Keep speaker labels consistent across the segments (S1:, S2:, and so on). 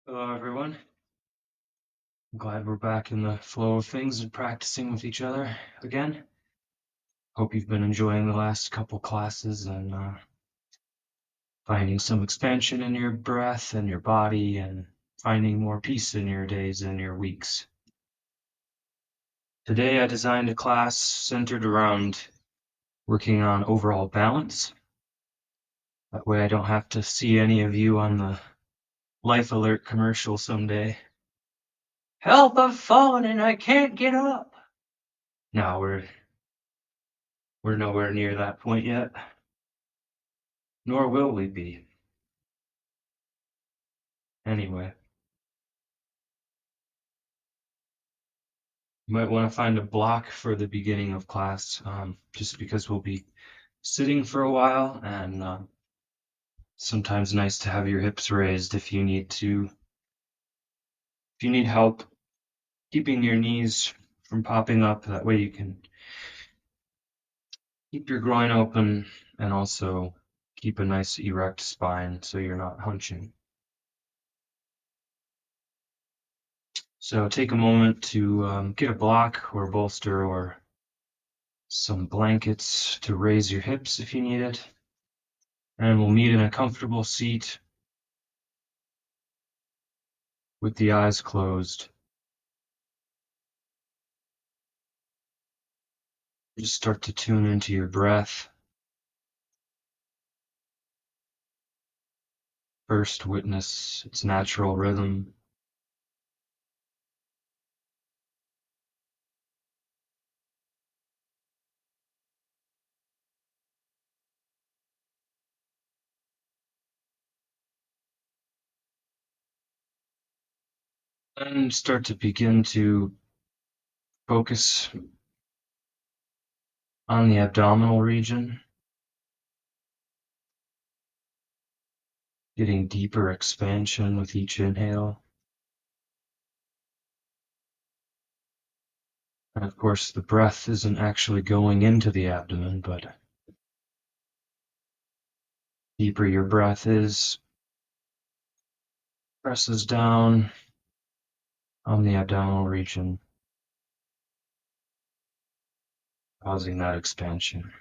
S1: Hello, everyone. I'm glad we're back in the flow of things and practicing with each other again. Hope you've been enjoying the last couple classes and finding some expansion in your breath and your body and finding more peace in your days and your weeks. Today, I designed a class centered around working on overall balance. That way, I don't have to see any of you on the Life Alert commercial someday. Help, I've fallen and I can't get up. No, we're nowhere near that point yet. Nor will we be. Anyway, you might want to find a block for the beginning of class, just because we'll be sitting for a while, and sometimes nice to have your hips raised if you need help keeping your knees from popping up. That way you can keep your groin open and also keep a nice erect spine so you're not hunching. So take a moment to get a block or bolster or some blankets to raise your hips if you need it. And we'll meet in a comfortable seat with the eyes closed. Just start to tune into your breath. First, witness its natural rhythm. Then start to begin to focus on the abdominal region, getting deeper expansion with each inhale. And of course, the breath isn't actually going into the abdomen, but deeper your breath is, presses down on the abdominal region, causing that expansion.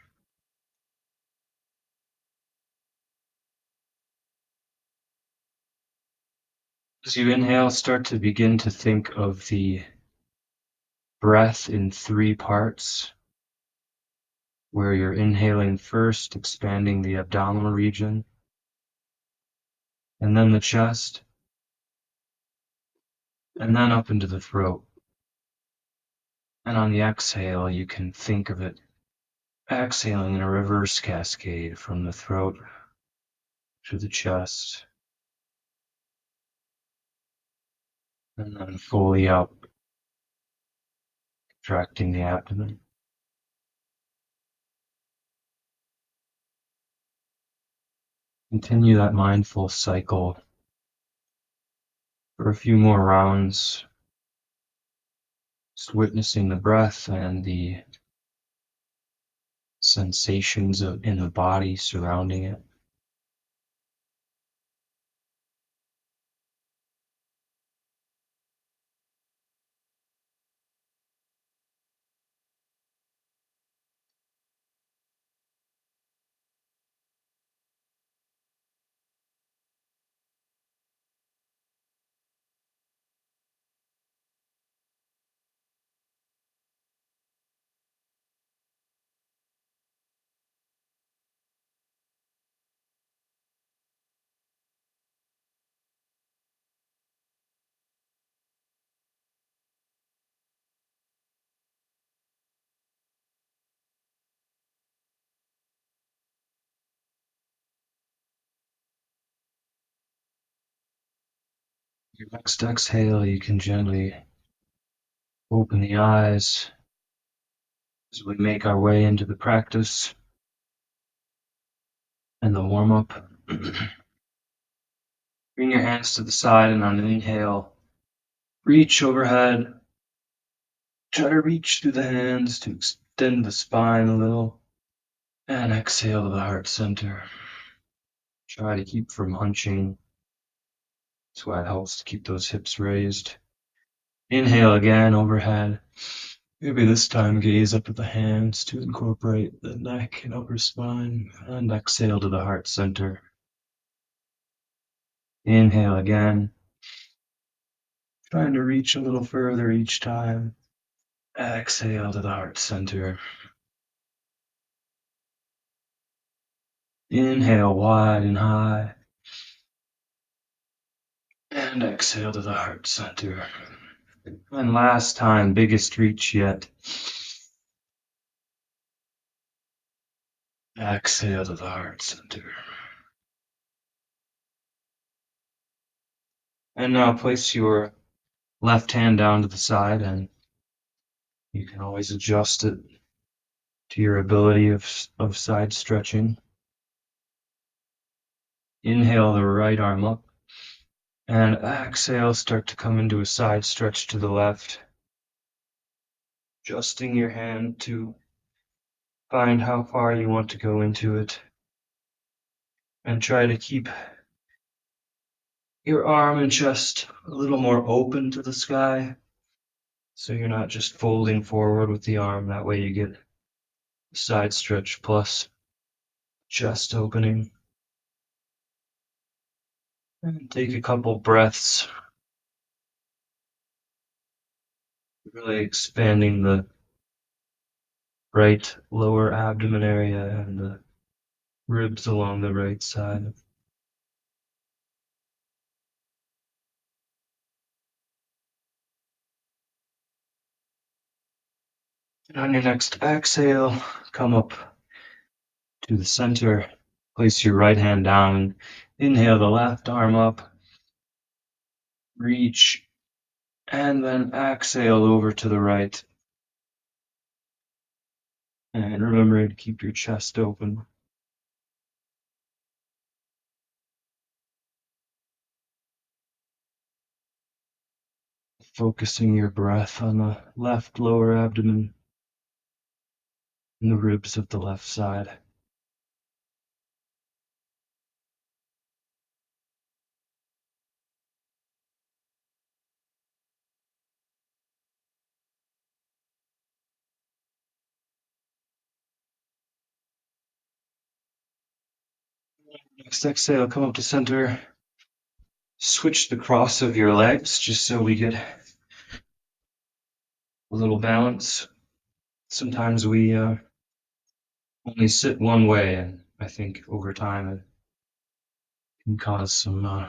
S1: As you inhale, start to begin to think of the breath in three parts, where you're inhaling first, expanding the abdominal region, and then the chest, and then up into the throat. And on the exhale, you can think of it exhaling in a reverse cascade from the throat to the chest, and then fully up, contracting the abdomen. Continue that mindful cycle for a few more rounds, just witnessing the breath and the sensations in the body surrounding it. Your next exhale, you can gently open the eyes as we make our way into the practice and the warm-up. Bring your hands to the side, and on an inhale, reach overhead. Try to reach through the hands to extend the spine a little. And exhale to the heart center. Try to keep from hunching. That's why it helps to keep those hips raised. Inhale again, overhead. Maybe this time gaze up at the hands to incorporate the neck and upper spine, and exhale to the heart center. Inhale again, trying to reach a little further each time. Exhale to the heart center. Inhale wide and high, and exhale to the heart center. And last time, biggest reach yet. Exhale to the heart center. And now place your left hand down to the side, and you can always adjust it to your ability of side stretching. Inhale the right arm up, and exhale, start to come into a side stretch to the left. Adjusting your hand to find how far you want to go into it. And try to keep your arm and chest a little more open to the sky, so you're not just folding forward with the arm. That way you get side stretch plus chest opening. And take a couple breaths, really expanding the right lower abdomen area and the ribs along the right side. And on your next exhale, come up to the center. Place your right hand down. Inhale the left arm up. Reach. And then exhale over to the right. And remember to keep your chest open. Focusing your breath on the left lower abdomen and the ribs of the left side. Next exhale, come up to center. Switch the cross of your legs just so we get a little balance. Sometimes we only sit one way, and I think over time it can cause some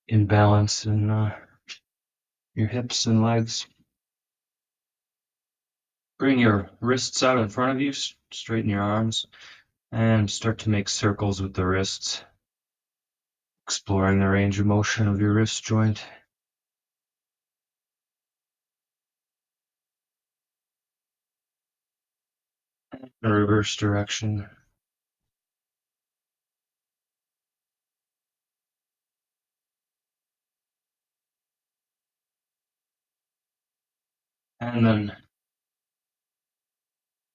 S1: imbalance in your hips and legs. Bring your wrists out in front of you, straighten your arms, and start to make circles with the wrists, exploring the range of motion of your wrist joint. In reverse direction. And then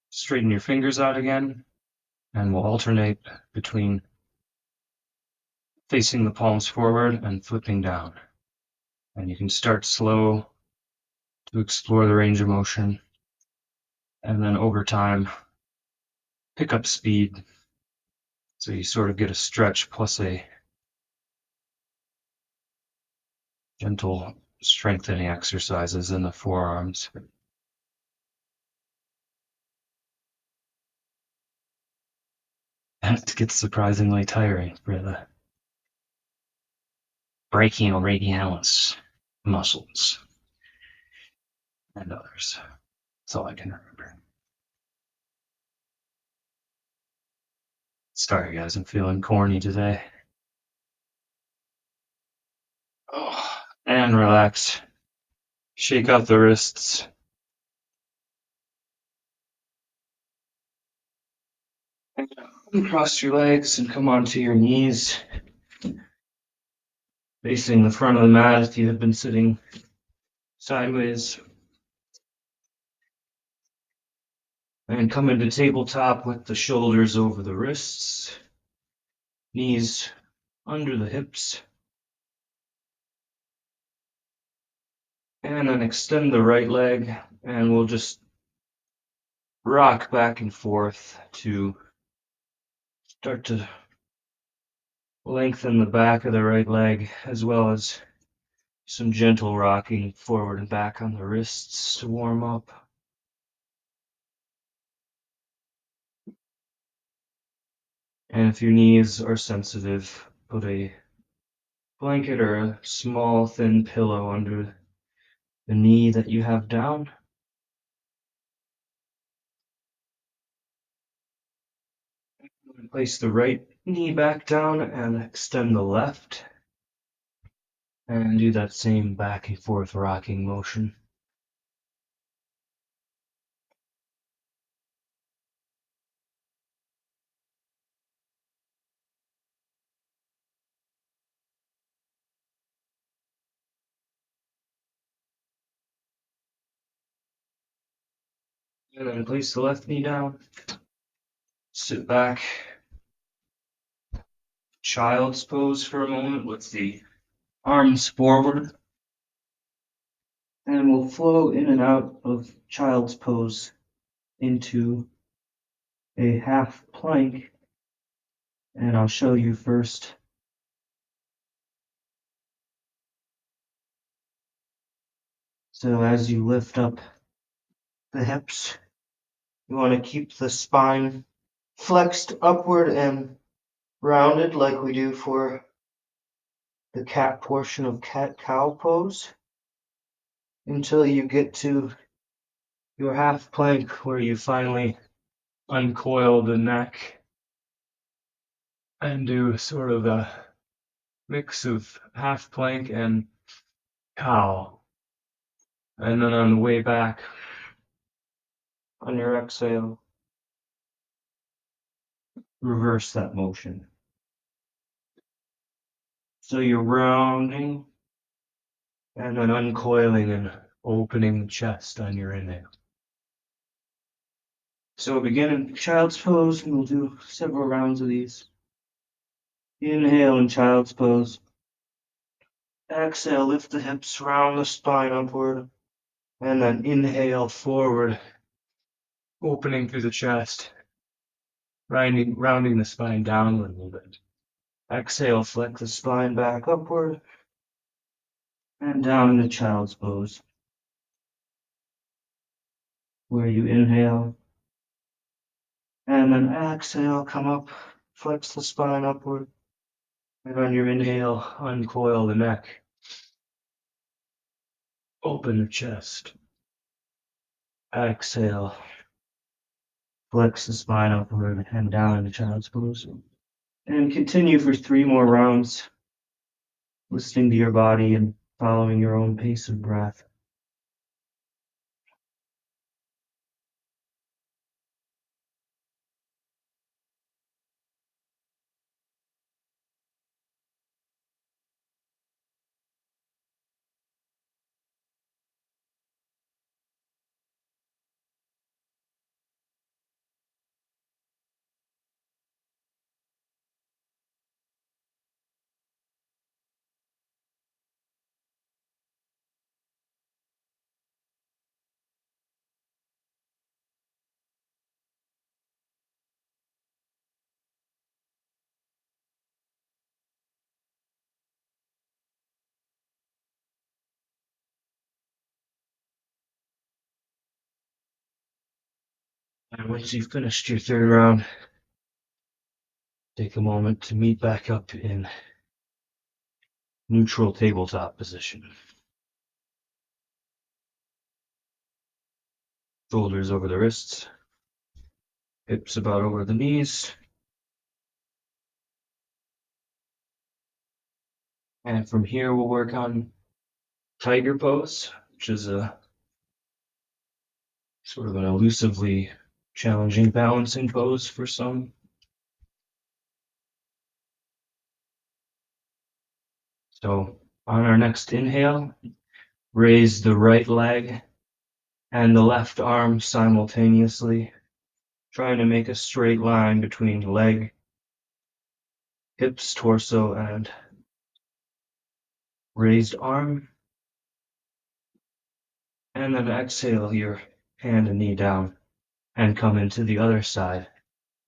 S1: straighten your fingers out again, and we'll alternate between facing the palms forward and flipping down. And you can start slow to explore the range of motion, and then over time, pick up speed so you sort of get a stretch plus a gentle strengthening exercises in the forearms. And it gets surprisingly tiring for the brachioradialis muscles and others. That's all I can remember. Sorry, guys, I'm feeling corny today. Oh, and relax. Shake out the wrists. Cross your legs and come onto your knees, facing the front of the mat if you have been sitting sideways. And come into tabletop with the shoulders over the wrists, knees under the hips, And then extend the right leg, and we'll just rock back and forth to start to lengthen the back of the right leg, as well as some gentle rocking forward and back on the wrists to warm up. And if your knees are sensitive, put a blanket or a small thin pillow under the knee that you have down. Place the right knee back down and extend the left. And do that same back and forth rocking motion. And then place the left knee down. Sit back. Child's pose for a moment with the arms forward. And we'll flow in and out of child's pose into a half plank. And I'll show you first. So as you lift up the hips, you want to keep the spine flexed upward and rounded like we do for the cat portion of cat-cow pose until you get to your half plank where you finally uncoil the neck and do sort of a mix of half plank and cow. And then on the way back, on your exhale, reverse that motion. So you're rounding and then uncoiling and opening the chest on your inhale. So begin in child's pose, and we'll do several rounds of these. Inhale in child's pose. Exhale, lift the hips, round the spine upward, and then inhale forward, opening through the chest, rounding the spine downward a little bit. Exhale, flex the spine back upward, and down into child's pose, where you inhale, and then exhale, come up, flex the spine upward, and on your inhale, uncoil the neck, open the chest. Exhale, flex the spine upward and down into child's pose. And continue for 3 more rounds, listening to your body and following your own pace of breath. And once you've finished your 3rd round, take a moment to meet back up in neutral tabletop position. Shoulders over the wrists, hips about over the knees. And from here, we'll work on tiger pose, which is a sort of an elusively challenging balancing pose for some. So on our next inhale, raise the right leg and the left arm simultaneously, trying to make a straight line between leg, hips, torso, and raised arm. And then exhale your hand and knee down and come into the other side,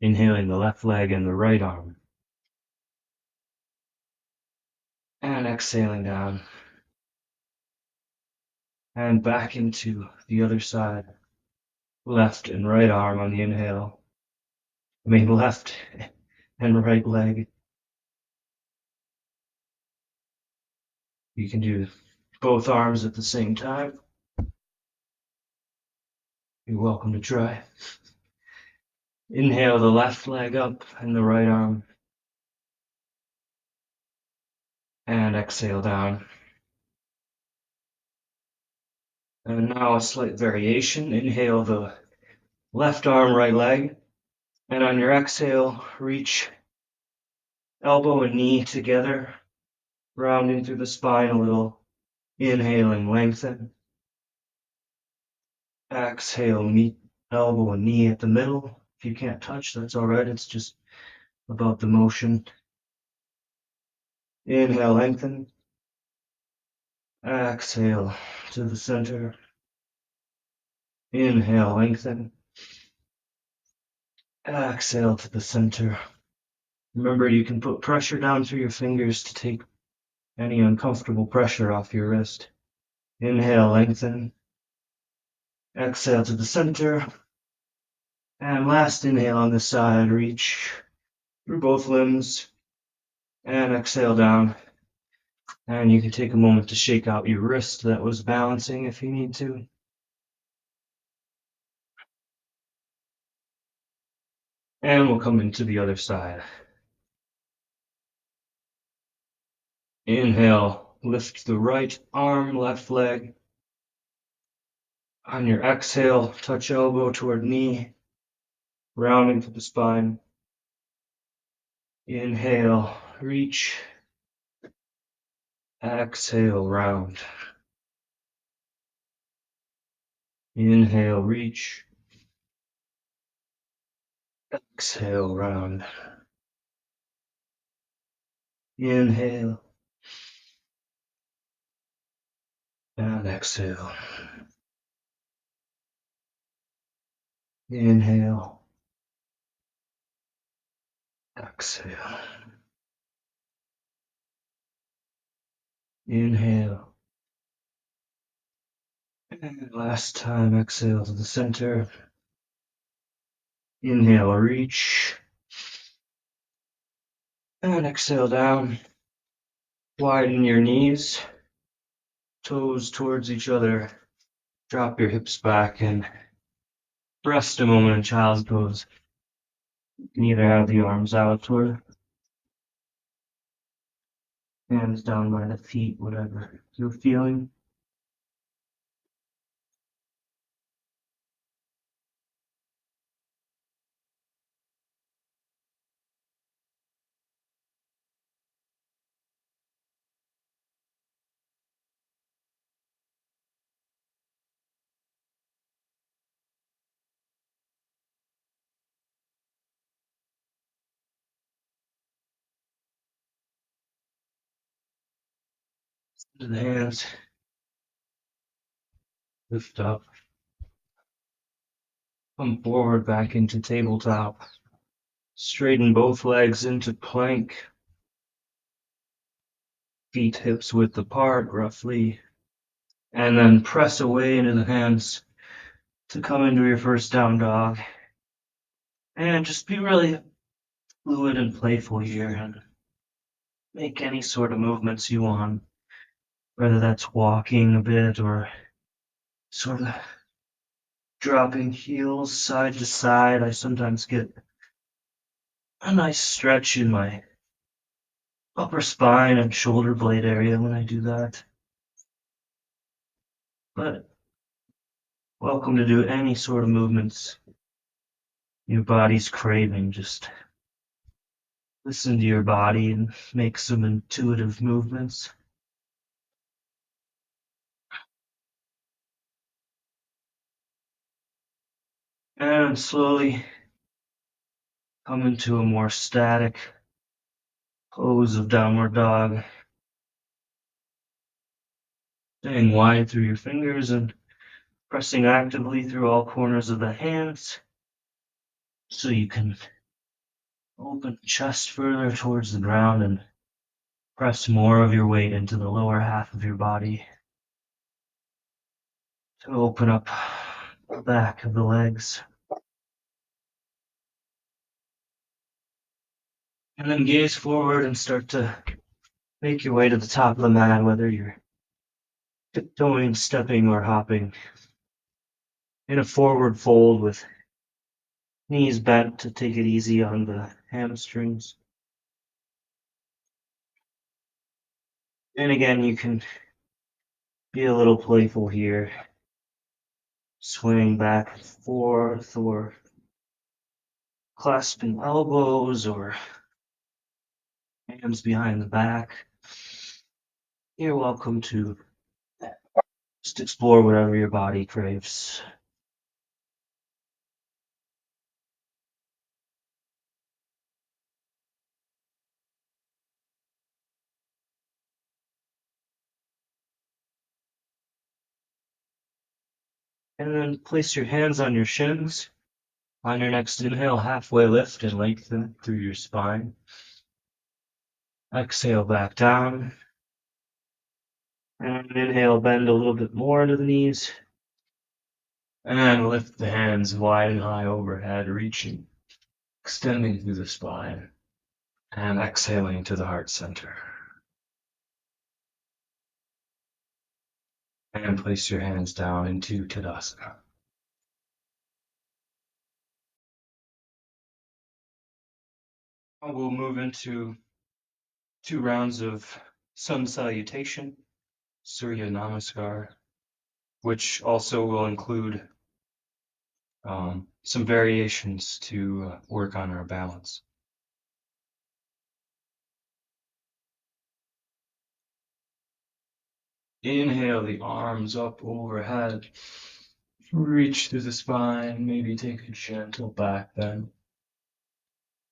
S1: inhaling the left leg and the right arm. And exhaling down. And back into the other side, left and right arm on the inhale. I mean, left and right leg. You can do both arms at the same time. You're welcome to try. Inhale the left leg up and the right arm. And exhale down. And now a slight variation. Inhale the left arm, right leg. And on your exhale, reach elbow and knee together, rounding through the spine a little. Inhaling, lengthen. Exhale, meet elbow and knee at the middle. If you can't touch, that's all right. It's just about the motion. Inhale, lengthen. Exhale to the center. Inhale, lengthen. Exhale to the center. Remember, you can put pressure down through your fingers to take any uncomfortable pressure off your wrist. Inhale, lengthen. Exhale to the center. And last inhale on this side, reach through both limbs. And exhale down. And you can take a moment to shake out your wrist that was balancing if you need to. And we'll come into the other side. Inhale, lift the right arm, left leg. On your exhale, touch elbow toward knee, rounding to the spine. Inhale, reach. Exhale, round. Inhale, reach. Exhale, round. Inhale. And exhale. Inhale. Exhale. Inhale. And last time, exhale to the center. Inhale, reach. And exhale down. Widen your knees. Toes towards each other. Drop your hips back and rest a moment in child's pose. You can either have the arms out or hands down by the feet, whatever you're feeling. The hands lift up. Come forward back into tabletop. Straighten both legs into plank. Feet hips width apart, roughly. And then press away into the hands to come into your first down dog. And just be really fluid and playful here and make any sort of movements you want. Whether that's walking a bit or sort of dropping heels side to side. I sometimes get a nice stretch in my upper spine and shoulder blade area when I do that. But welcome to do any sort of movements your body's craving. Just listen to your body and make some intuitive movements. And slowly come into a more static pose of downward dog. Staying wide through your fingers and pressing actively through all corners of the hands so you can open the chest further towards the ground and press more of your weight into the lower half of your body to open up the back of the legs. And then gaze forward and start to make your way to the top of the mat, whether you're tiptoeing, stepping, or hopping in a forward fold with knees bent to take it easy on the hamstrings. And again, you can be a little playful here, swaying back and forth or clasping elbows or hands behind the back. You're welcome to just explore whatever your body craves. And then place your hands on your shins. On your next inhale, halfway lift and lengthen through your spine. Exhale back down. And inhale, bend a little bit more into the knees. And lift the hands wide and high overhead, reaching, extending through the spine. And exhaling to the heart center. And place your hands down into Tadasana. We'll move into 2 rounds of sun salutation, Surya Namaskar, which also will include some variations to work on our balance. Inhale the arms up overhead. Reach through the spine, maybe take a gentle back bend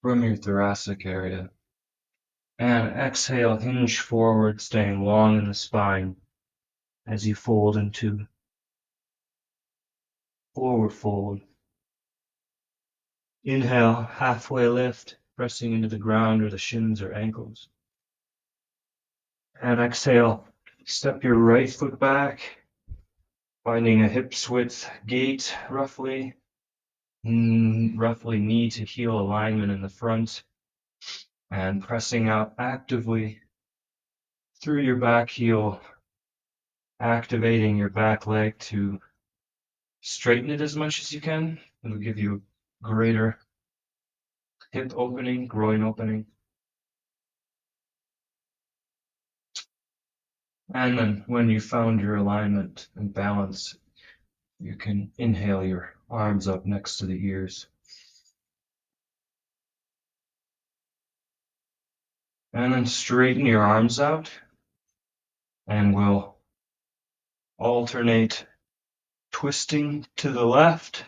S1: from your thoracic area. And exhale, hinge forward, staying long in the spine as you fold into forward fold. Inhale, halfway lift, pressing into the ground or the shins or ankles. And exhale, step your right foot back, finding a hips width gait roughly knee to heel alignment in the front, and pressing out actively through your back heel, activating your back leg to straighten it as much as you can. It'll give you greater hip opening, groin opening. And then when you found your alignment and balance, you can inhale your arms up next to the ears. And then straighten your arms out, and we'll alternate twisting to the left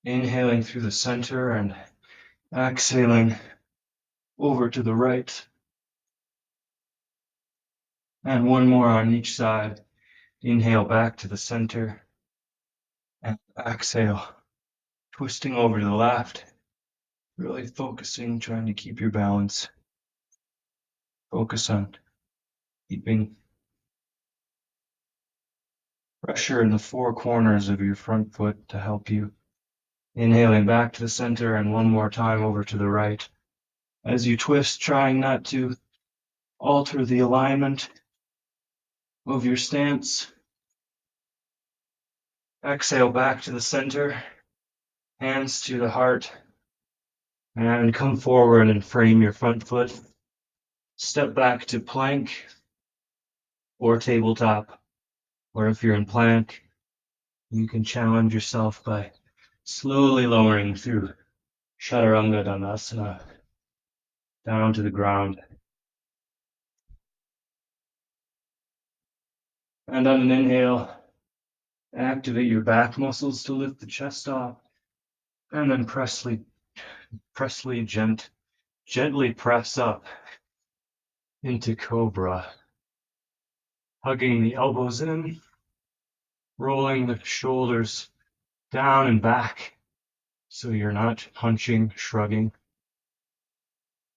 S1: inhaling through the center and exhaling over to the right. And one more on each side. Inhale back to the center and exhale, twisting over to the left. Really focusing, trying to keep your balance. Focus on keeping pressure in the 4 corners of your front foot to help you. Inhaling back to the center and one more time over to the right. As you twist, trying not to alter the alignment of your stance. Exhale back to the center, hands to the heart, and come forward and frame your front foot. Step back to plank or tabletop, or if you're in plank, you can challenge yourself by slowly lowering through Chaturanga Dandasana down to the ground. And on an inhale, activate your back muscles to lift the chest off, and then gently press up into Cobra. Hugging the elbows in, rolling the shoulders down and back so you're not hunching, shrugging.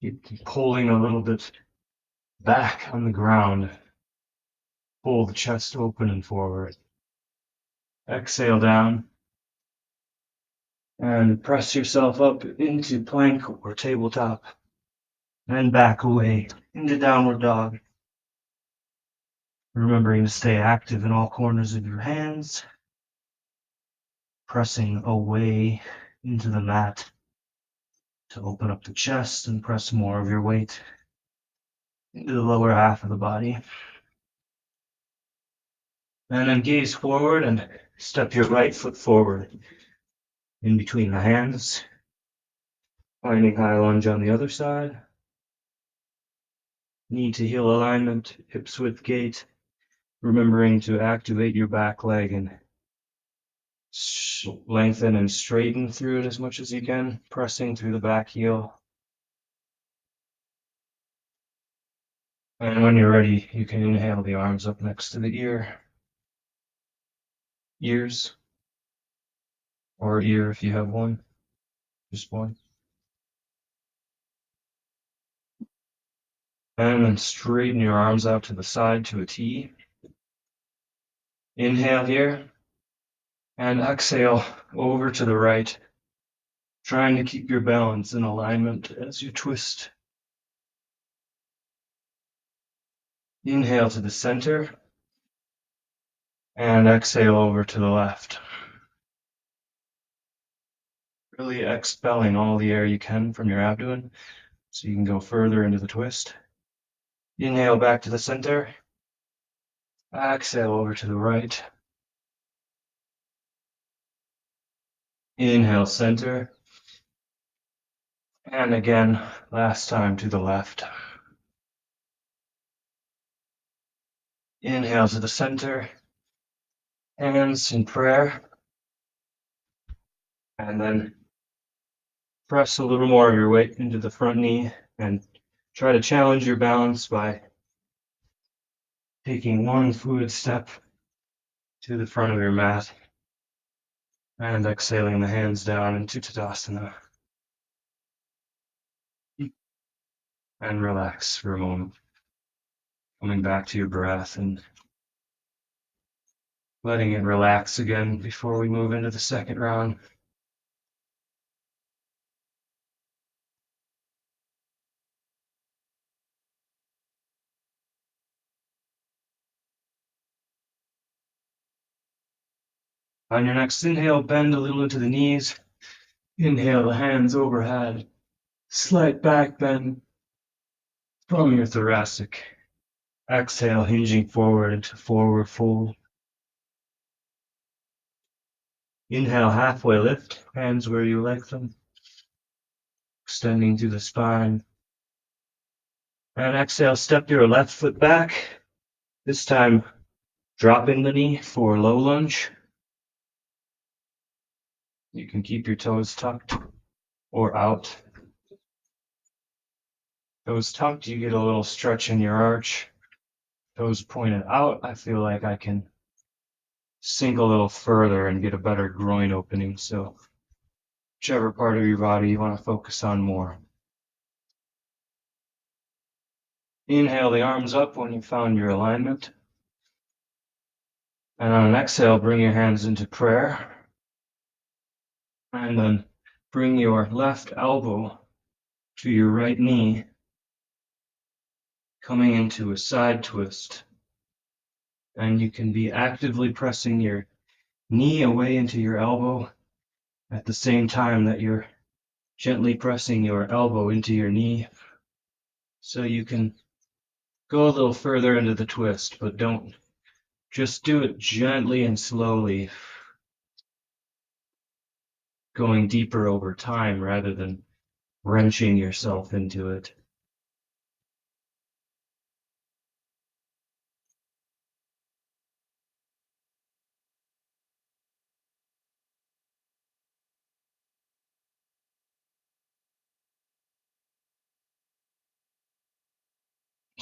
S1: Keep pulling a little bit back on the ground. Pull the chest open and forward. Exhale down and press yourself up into plank or tabletop and back away into downward dog. Remembering to stay active in all corners of your hands, pressing away into the mat to open up the chest and press more of your weight into the lower half of the body. And then gaze forward and step your right foot forward in between the hands, finding high lunge on the other side. Knee to heel alignment, hips width gait, remembering to activate your back leg and lengthen and straighten through it as much as you can, pressing through the back heel. And when you're ready, you can inhale the arms up next to the ears, or ear if you have one, just one. And then straighten your arms out to the side to a T. Inhale here, and exhale over to the right, trying to keep your balance in alignment as you twist. Inhale to the center, and exhale over to the left. Really expelling all the air you can from your abdomen so you can go further into the twist. Inhale back to the center. Exhale over to the right. Inhale center. And again, last time to the left. Inhale to the center. Hands in prayer. And then press a little more of your weight into the front knee and try to challenge your balance by taking one fluid step to the front of your mat and exhaling the hands down into Tadasana. And relax for a moment. Coming back to your breath and letting it relax again before we move into the second round. On your next inhale, bend a little into the knees. Inhale the hands overhead. Slight back bend from your thoracic. Exhale, hinging forward into forward fold. Inhale, halfway lift, hands where you like them, extending through the spine. And exhale, step your left foot back, this time dropping the knee for low lunge. You can keep your toes tucked or out. Toes tucked, you get a little stretch in your arch. Toes pointed out, I feel like I can sink a little further and get a better groin opening. So whichever part of your body you want to focus on more. Inhale the arms up when you found your alignment. And on an exhale, bring your hands into prayer. And then bring your left elbow to your right knee, coming into a side twist. And you can be actively pressing your knee away into your elbow at the same time that you're gently pressing your elbow into your knee. So you can go a little further into the twist, but don't just do it gently and slowly, going deeper over time rather than wrenching yourself into it.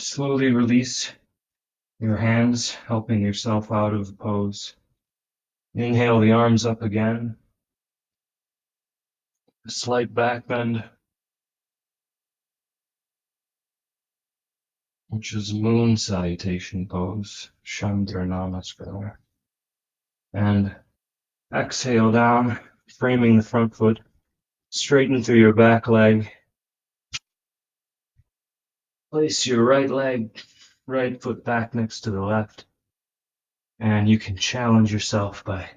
S1: Slowly release your hands, helping yourself out of the pose. Inhale the arms up again. A slight back bend, which is moon salutation pose, Chandra Namaskar. And exhale down, framing the front foot, straighten through your back leg. Place your right foot back next to the left. And you can challenge yourself by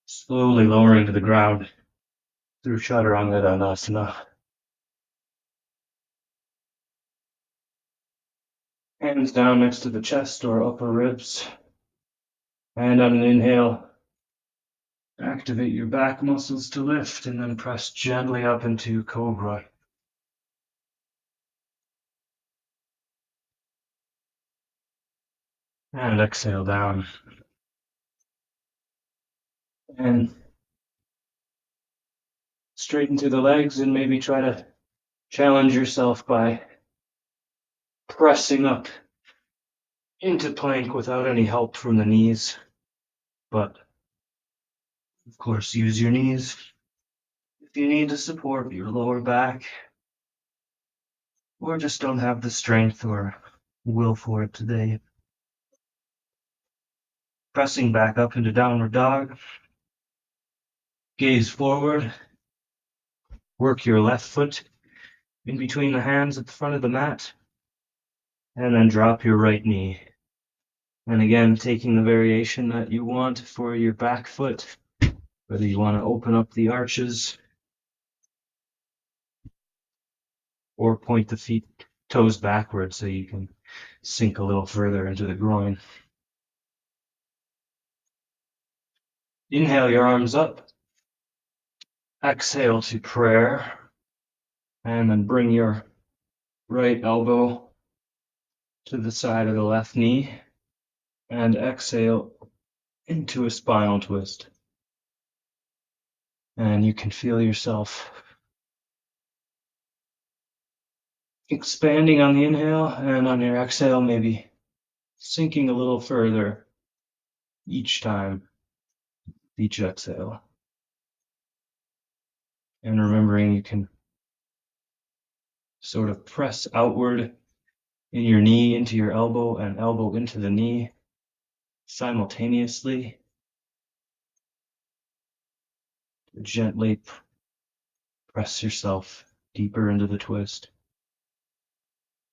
S1: slowly lowering to the ground through Chaturanga Dandasana. Hands down next to the chest or upper ribs. And on an inhale, activate your back muscles to lift and then press gently up into Cobra. And exhale down. And straighten through the legs and maybe try to challenge yourself by pressing up into plank without any help from the knees. But, of course, use your knees if you need to support your lower back or just don't have the strength or will for it today. Pressing back up into downward dog. Gaze forward. Work your left foot in between the hands at the front of the mat. And then drop your right knee. And again, taking the variation that you want for your back foot, whether you want to open up the arches or point the feet toes backwards so you can sink a little further into the groin. Inhale your arms up. Exhale to prayer. And then bring your right elbow to the side of the left knee. And exhale into a spinal twist. And you can feel yourself expanding on the inhale, and on your exhale, maybe sinking a little further each time, each exhale. And remembering you can sort of press outward in your knee into your elbow and elbow into the knee simultaneously. Gently press yourself deeper into the twist,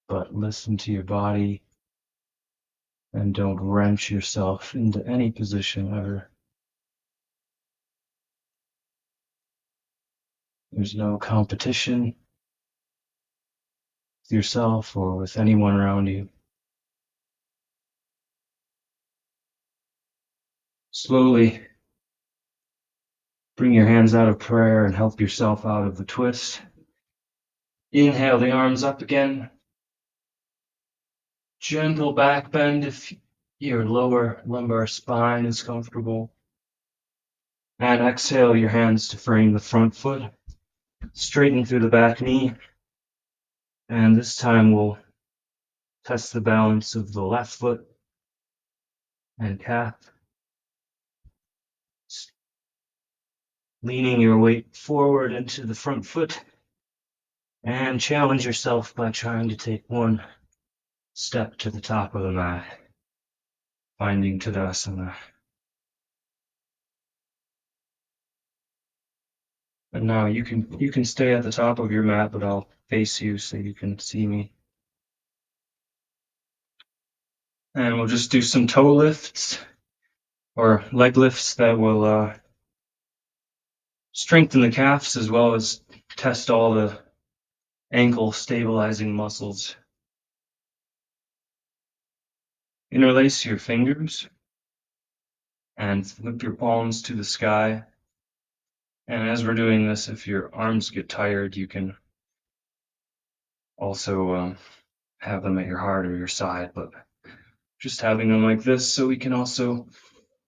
S1: but listen to your body and don't wrench yourself into any position ever. There's no competition with yourself or with anyone around you. Slowly bring your hands out of prayer and help yourself out of the twist. Inhale the arms up again. Gentle back bend if your lower lumbar spine is comfortable. And exhale your hands to frame the front foot. Straighten through the back knee. And this time we'll test the balance of the left foot and calf. Leaning your weight forward into the front foot. And challenge yourself by trying to take one step to the top of the mat. Finding Tadasana. And now you can stay at the top of your mat, but I'll face you so you can see me. And we'll just do some toe lifts or leg lifts that will strengthen the calves as well as test all the ankle stabilizing muscles. Interlace your fingers and flip your palms to the sky. And as we're doing this, if your arms get tired, you can also have them at your heart or your side, but just having them like this so we can also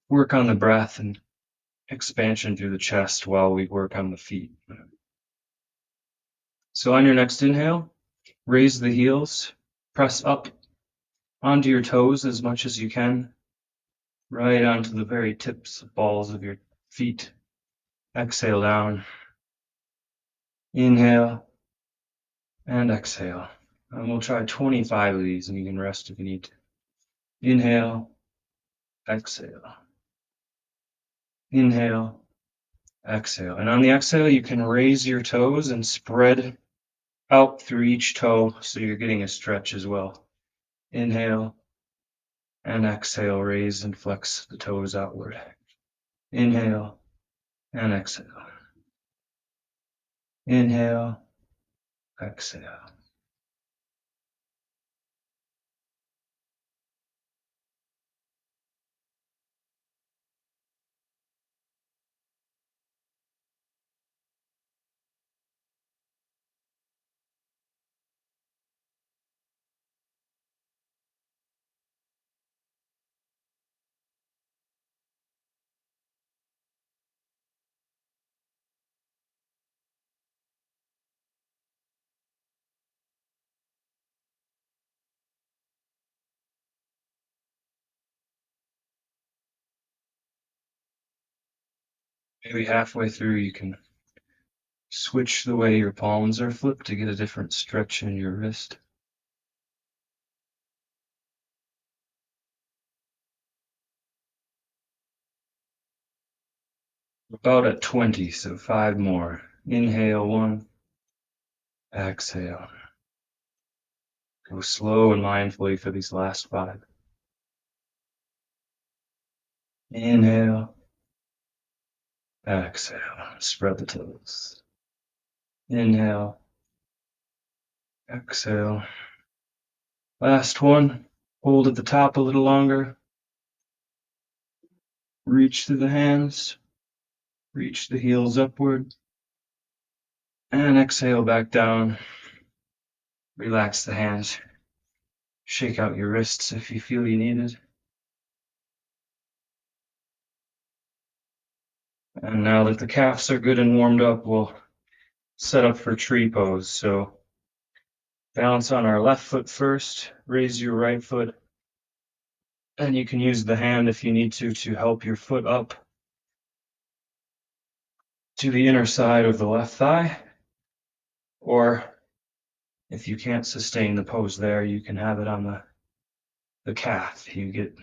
S1: work on the breath and expansion through the chest while we work on the feet. So on your next inhale, raise the heels, press up onto your toes as much as you can, right onto the very tips, balls of your feet. Exhale down. Inhale and exhale. And we'll try 25 of these, and you can rest if you need to. Inhale, exhale. Inhale, exhale. And on the exhale, you can raise your toes and spread out through each toe so you're getting a stretch as well. Inhale and exhale, raise and flex the toes outward. Inhale and exhale. Inhale, exhale. Maybe halfway through, you can switch the way your palms are flipped to get a different stretch in your wrist. About at 20, so 5 more. Inhale, 1. Exhale. Go slow and mindfully for these last 5. Inhale, exhale. Spread the toes. Inhale, exhale. Last one. Hold at the top a little longer. Reach through the hands. Reach the heels upward. And exhale back down. Relax the hands. Shake out your wrists if you feel you need it. And now that the calves are good and warmed up, we'll set up for tree pose. So balance on our left foot first, raise your right foot, and you can use the hand if you need to help your foot up to the inner side of the left thigh. Or if you can't sustain the pose there, you can have it on the calf. You get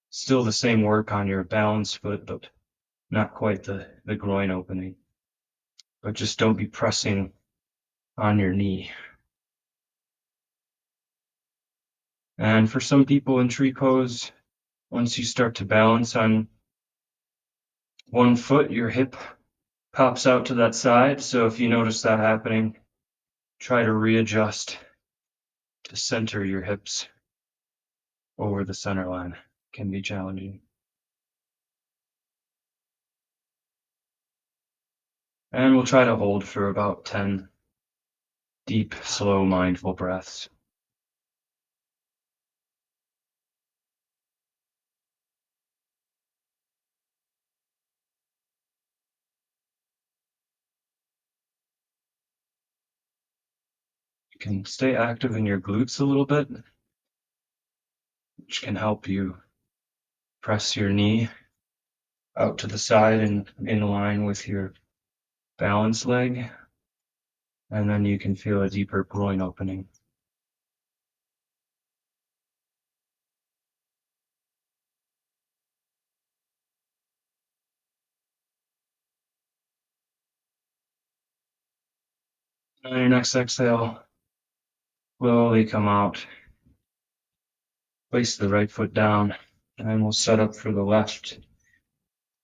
S1: still the same work on your balanced foot, but not quite the groin opening. But just don't be pressing on your knee. And for some people in tree pose, once you start to balance on one foot, your hip pops out to that side. So if you notice that happening, try to readjust to center your hips over the center line. It can be challenging. And we'll try to hold for about 10 deep, slow, mindful breaths. You can stay active in your glutes a little bit, which can help you press your knee out to the side and in line with your balance leg. And then you can feel a deeper groin opening. On your next exhale, slowly come out. Place the right foot down, and we'll set up for the left,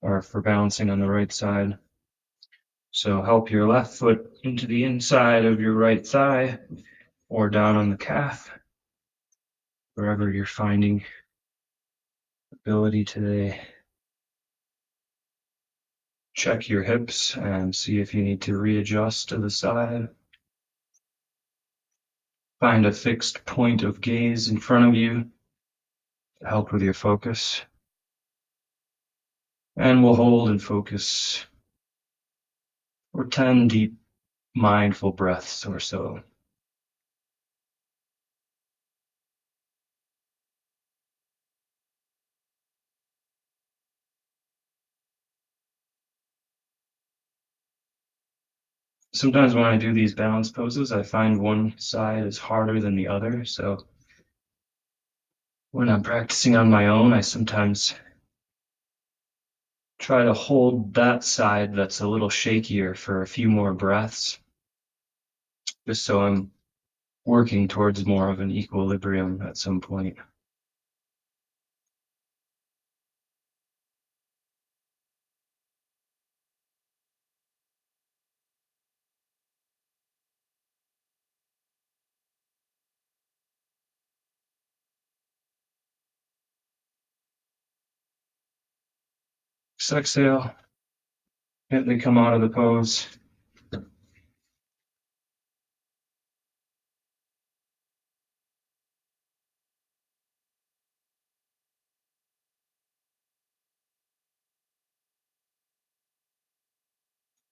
S1: or for balancing on the right side. So help your left foot into the inside of your right thigh, or down on the calf, wherever you're finding ability today. Check your hips and see if you need to readjust to the side. Find a fixed point of gaze in front of you to help with your focus. And we'll hold and focus for 10 deep mindful breaths or so. Sometimes when I do these balance poses, I find one side is harder than the other. So when I'm practicing on my own, I sometimes try to hold that side that's a little shakier for a few more breaths, just so I'm working towards more of an equilibrium at some point. Just exhale, gently come out of the pose.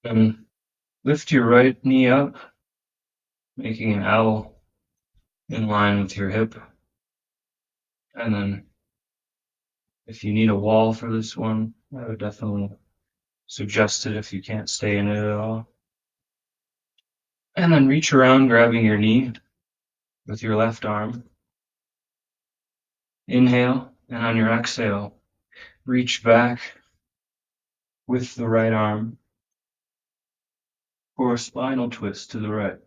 S1: And lift your right knee up, making an L in line with your hip. And then if you need a wall for this one, I would definitely suggest it if you can't stay in it at all. And then reach around, grabbing your knee with your left arm. Inhale, and on your exhale, reach back with the right arm for a spinal twist to the right.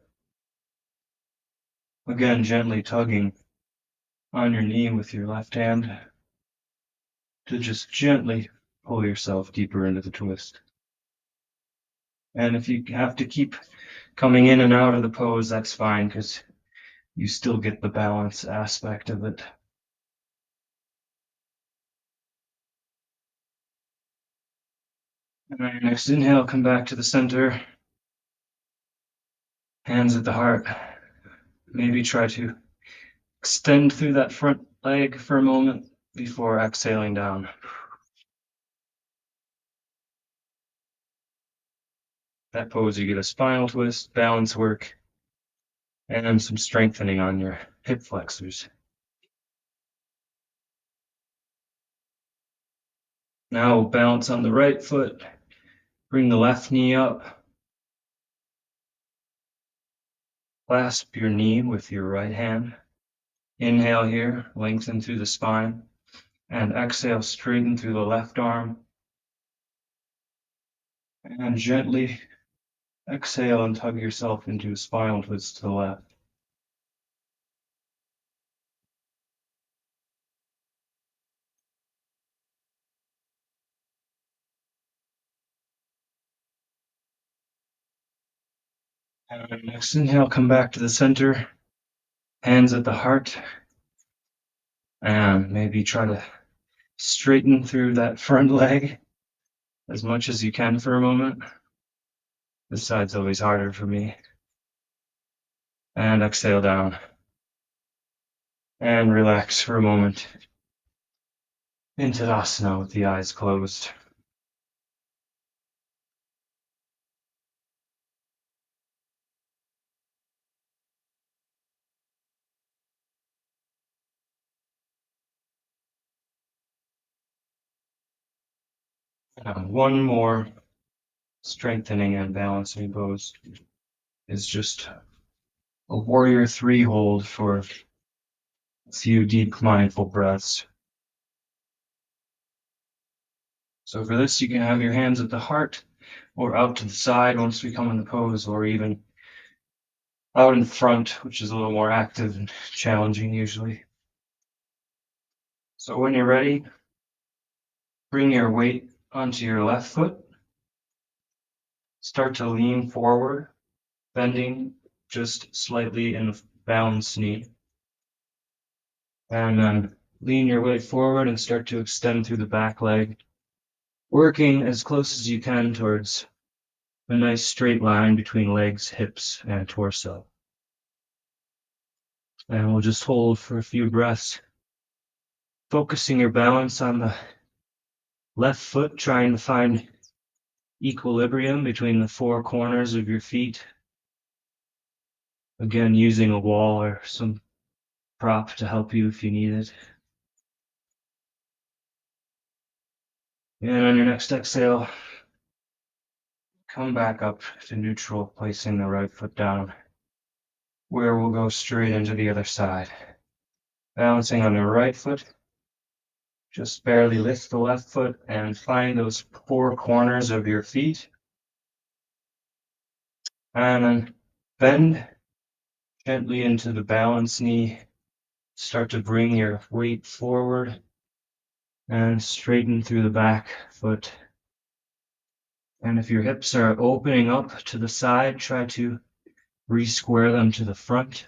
S1: Again, gently tugging on your knee with your left hand to just gently pull yourself deeper into the twist. And if you have to keep coming in and out of the pose, that's fine, because you still get the balance aspect of it. And on your next inhale, come back to the center, hands at the heart. Maybe try to extend through that front leg for a moment before exhaling down. That pose, you get a spinal twist, balance work, and some strengthening on your hip flexors. Now balance on the right foot, bring the left knee up, clasp your knee with your right hand. Inhale here, lengthen through the spine, and exhale, straighten through the left arm. And gently exhale and tug yourself into a spinal twist to the left. And next inhale, come back to the center, hands at the heart, and maybe try to straighten through that front leg as much as you can for a moment. This side's always harder for me. And exhale down. And relax for a moment into Asana with the eyes closed. Now, one more strengthening and balancing pose is just a warrior three hold for a few deep mindful breaths. So for this, you can have your hands at the heart or out to the side once we come in the pose, or even out in front, which is a little more active and challenging usually. So when you're ready, bring your weight onto your left foot. Start to lean forward, bending just slightly in the balanced knee. And then lean your weight forward and start to extend through the back leg, working as close as you can towards a nice straight line between legs, hips, and torso. And we'll just hold for a few breaths, focusing your balance on the left foot, trying to find equilibrium between the four corners of your feet. Again, using a wall or some prop to help you if you need it. And on your next exhale, come back up to neutral, placing the right foot down, where we'll go straight into the other side. Balancing on the right foot, just barely lift the left foot and find those four corners of your feet. And then bend gently into the balance knee. Start to bring your weight forward and straighten through the back foot. And if your hips are opening up to the side, try to re-square them to the front.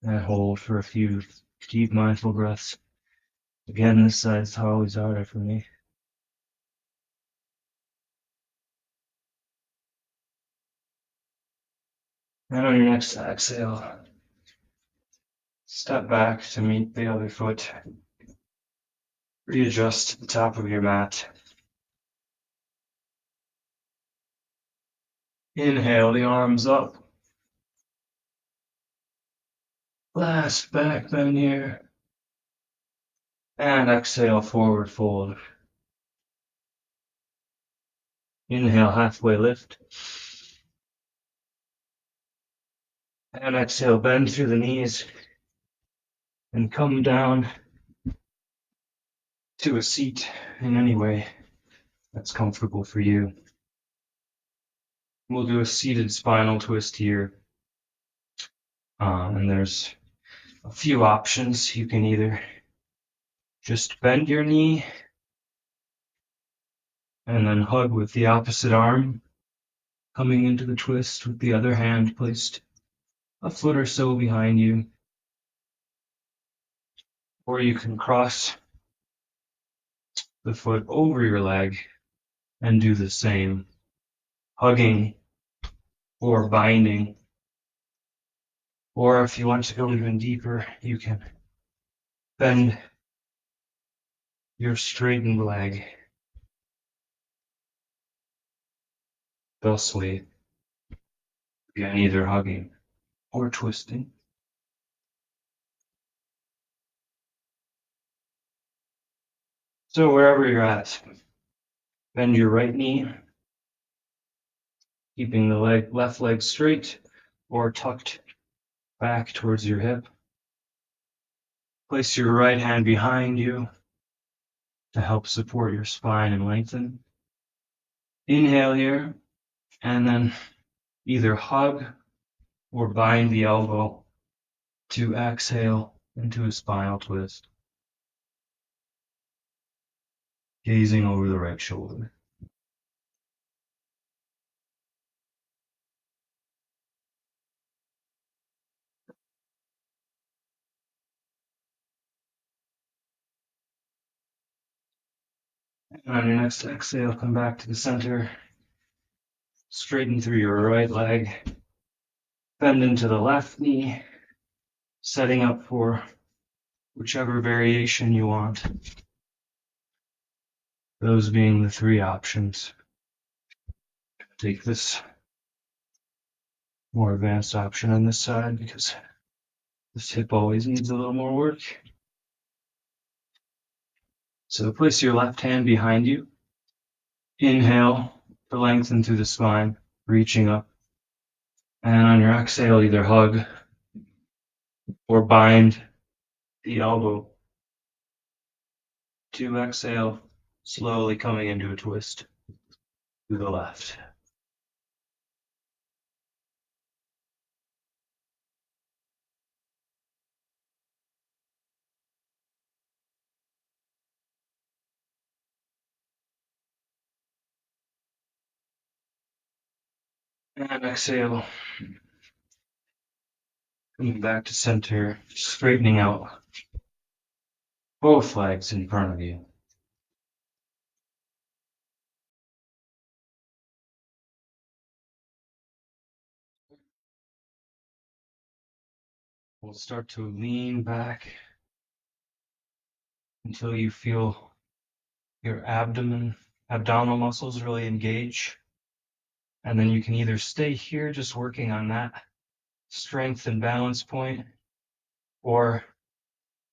S1: And hold for a few deep mindful breaths. Again, this side's always harder for me. And on your next exhale, step back to meet the other foot. Readjust the top of your mat. Inhale the arms up. Last back bend here. And exhale, forward fold. Inhale, halfway lift. And exhale, bend through the knees. And come down to a seat in any way that's comfortable for you. We'll do a seated spinal twist here. And there's a few options. You can either just bend your knee and then hug with the opposite arm, coming into the twist with the other hand placed a foot or so behind you. Or you can cross the foot over your leg and do the same, hugging or binding. Or if you want to go even deeper, you can bend your straightened leg, thusly, again, either hugging or twisting. So wherever you're at, bend your right knee, keeping the left leg straight or tucked back towards your hip. Place your right hand behind you to help support your spine and lengthen. Inhale here, and then either hug or bind the elbow to exhale into a spinal twist, gazing over the right shoulder. And on your next exhale, come back to the center, straighten through your right leg, bend into the left knee, setting up for whichever variation you want. Those being the three options. Take this more advanced option on this side because this hip always needs a little more work. So place your left hand behind you. Inhale to lengthen through the spine, reaching up. And on your exhale, either hug or bind the elbow to exhale, slowly coming into a twist to the left. And exhale, coming back to center, straightening out both legs in front of you. We'll start to lean back until you feel your abdominal muscles really engage. And then you can either stay here just working on that strength and balance point, or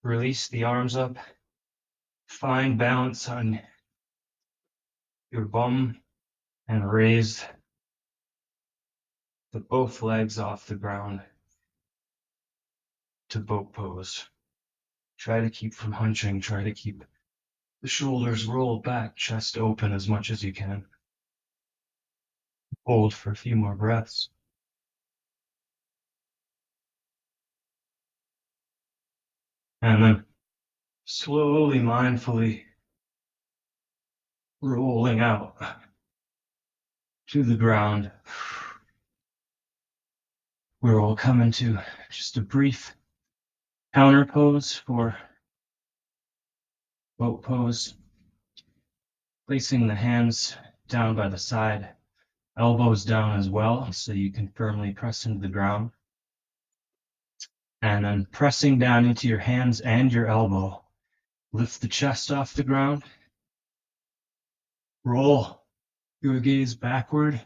S1: release the arms up, find balance on your bum and raise both legs off the ground to boat pose. Try to keep from hunching. Try to keep the shoulders rolled back, chest open as much as you can. Hold for a few more breaths. And then slowly, mindfully rolling out to the ground. We'll come into just a brief counter pose for boat pose. Placing the hands down by the side, elbows down as well, so you can firmly press into the ground. And then pressing down into your hands and your elbow, lift the chest off the ground. Roll your gaze backward,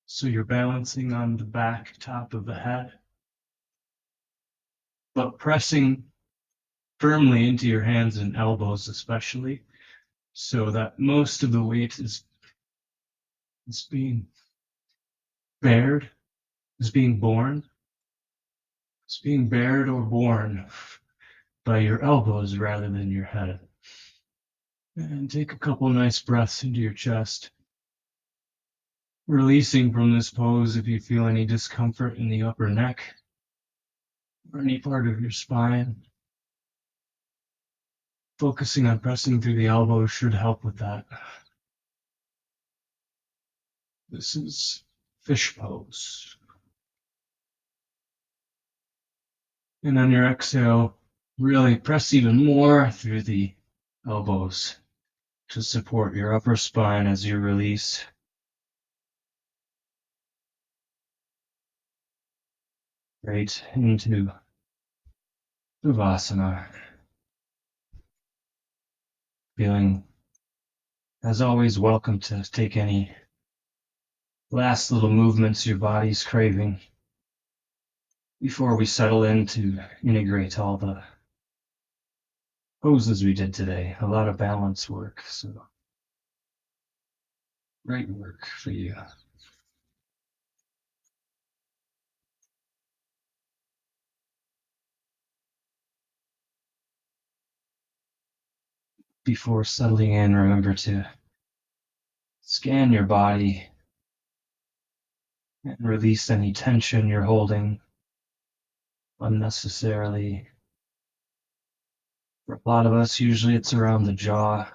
S1: so you're balancing on the back top of the head, but pressing firmly into your hands and elbows especially, so that most of the weight is being bared, is being borne. It's being bared or borne by your elbows rather than your head. And take a couple nice breaths into your chest. Releasing from this pose if you feel any discomfort in the upper neck or any part of your spine. Focusing on pressing through the elbows should help with that. This is fish pose. And on your exhale, really press even more through the elbows to support your upper spine as you release. Right into Asana. Feeling, as always, welcome to take any last little movements your body's craving before we settle in to integrate all the poses we did today. A lot of balance work, so great work for you. Before settling in, remember to scan your body and release any tension you're holding unnecessarily. For a lot of us, usually it's around the jaw.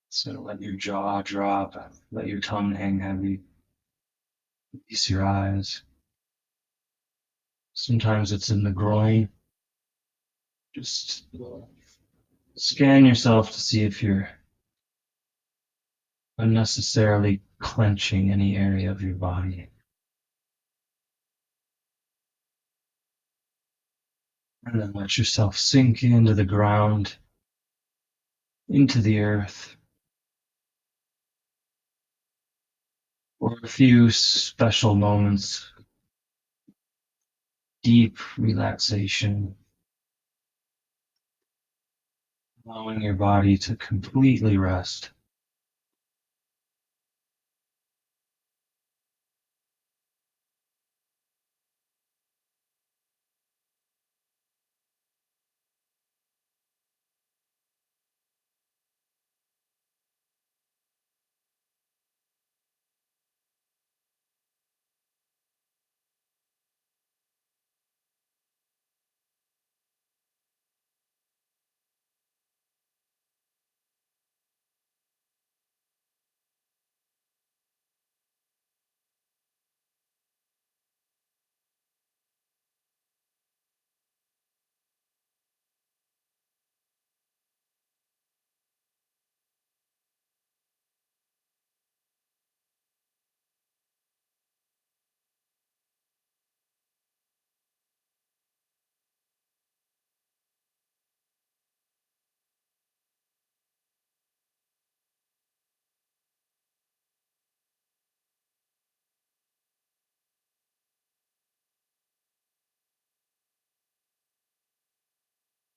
S1: So let your jaw drop, let your tongue hang heavy, release your eyes. Sometimes it's in the groin. Just scan yourself to see if you're unnecessarily clenching any area of your body. And then let yourself sink into the ground, into the earth, for a few special moments, deep relaxation, allowing your body to completely rest.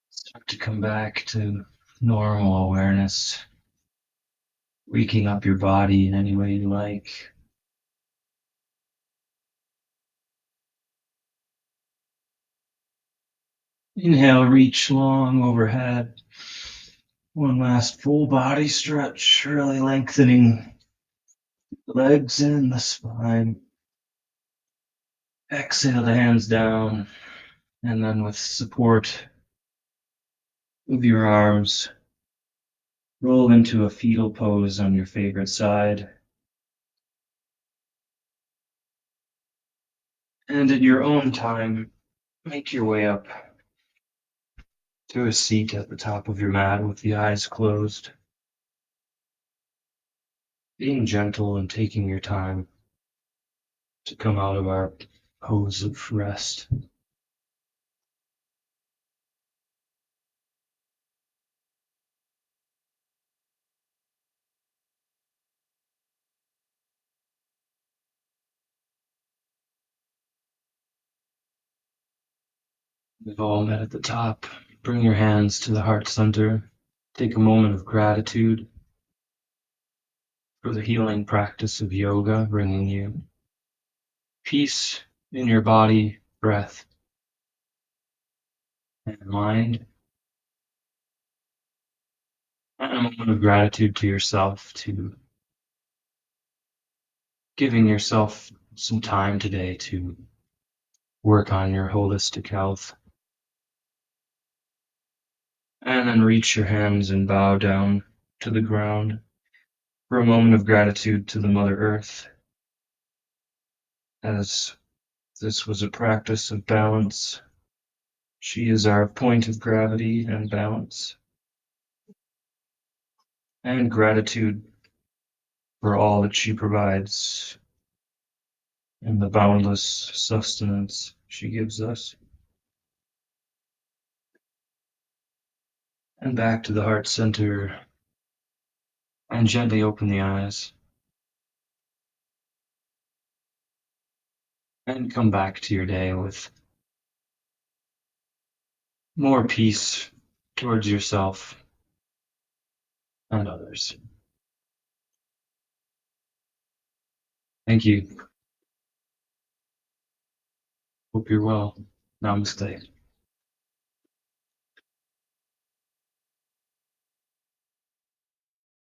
S1: Start to come back to normal awareness waking up your body in any way you like. Inhale, reach long overhead. One last full body stretch, really lengthening the legs and the spine. Exhale the hands down, and then with support of your arms, roll into a fetal pose on your favorite side. And at your own time, make your way up to a seat at the top of your mat with the eyes closed, being gentle and taking your time to come out of our pose of rest. We've all met at the top. Bring your hands to the heart center. Take a moment of gratitude for the healing practice of yoga, bringing you peace in your body, breath, and mind. And a moment of gratitude to yourself, to giving yourself some time today to work on your holistic health. And then reach your hands and bow down to the ground for a moment of gratitude to the Mother Earth, as this was a practice of balance. She is our point of gravity and balance. And gratitude for all that she provides and the boundless sustenance she gives us. And back to the heart center, and gently open the eyes. And come back to your day with more peace towards yourself and others. Thank you. Hope you're well. Namaste.